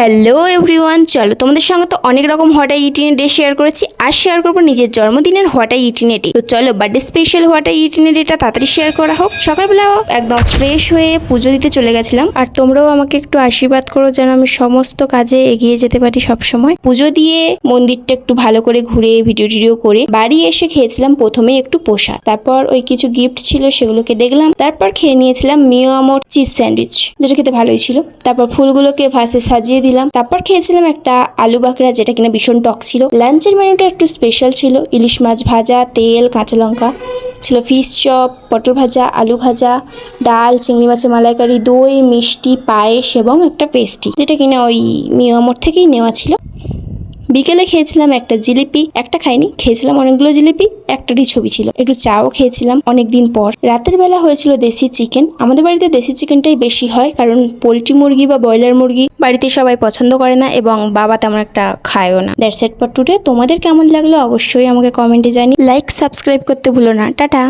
Hello everyone, চলো তোমাদের সঙ্গে তো অনেক রকম হোয়াট ইটিনে ডে শেয়ার করেছি, আর শেয়ার করবো নিজের জন্মদিনের হোয়াট ইটিনে ডে। তো চলো বার্থডে স্পেশাল হোয়াট ইটিনে ডেটা তাড়াতাড়ি শেয়ার করা হোক। সকালবেলা একদম ফ্রেশ হয়ে পুজো দিতে চলে গেছিলাম, আর তোমরাও আমাকে একটু আশীর্বাদ করো যেন আমি সমস্ত কাজে এগিয়ে যেতে পারি সব সময়। পুজো দিয়ে মন্দিরটা একটু ভালো করে ঘুরে ভিডিও করে বাড়ি এসে খেয়েছিলাম প্রথমে একটু প্রসাদ, তারপর ওই কিছু গিফট ছিল সেগুলোকে দেখলাম, তারপর খেয়ে নিয়েছিলাম মিও আমর চিজ স্যান্ডউইচ, যেটা খেতে ভালোই ছিল। তারপর ফুলগুলোকে ভাসে সাজিয়ে দিলাম, তারপর খেয়েছিলাম একটা আলু বাকড়া যেটা কিনা ভীষণ টক ছিল। লাঞ্চের মেনুটা একটু স্পেশাল ছিল, ইলিশ মাছ ভাজা, তেল, কাঁচা লঙ্কা ছিল, ফিশ চপ, পটল ভাজা, আলু ভাজা, ডাল, চিংড়ি মাছের মালাইকারি, দই, মিষ্টি, পায়েস এবং একটা পেস্ট্রি যেটা কিনা ওই মিয়ামর থেকেই নেওয়া ছিল। বিকেলে খেয়েছিলাম একটা জিলিপি, একটা খাইনি, খেয়েছিলাম অনেকগুলো জিলিপি, একটারই ছবি ছিল। একটু চাও খেয়েছিলাম অনেকদিন পর। রাতের বেলা হয়েছিল দেশি চিকেন। আমাদের বাড়িতে দেশি চিকেনটাই বেশি হয়, কারণ পোলট্রি মুরগি বা ব্রয়লার মুরগি বাড়িতে সবাই পছন্দ করে না এবং বাবা তেমন একটা খায়ও না। That's it for today. তোমাদের কেমন লাগলো অবশ্যই আমাকে কমেন্টে জানিয়ে লাইক সাবস্ক্রাইব করতে ভুলো না। টাটা।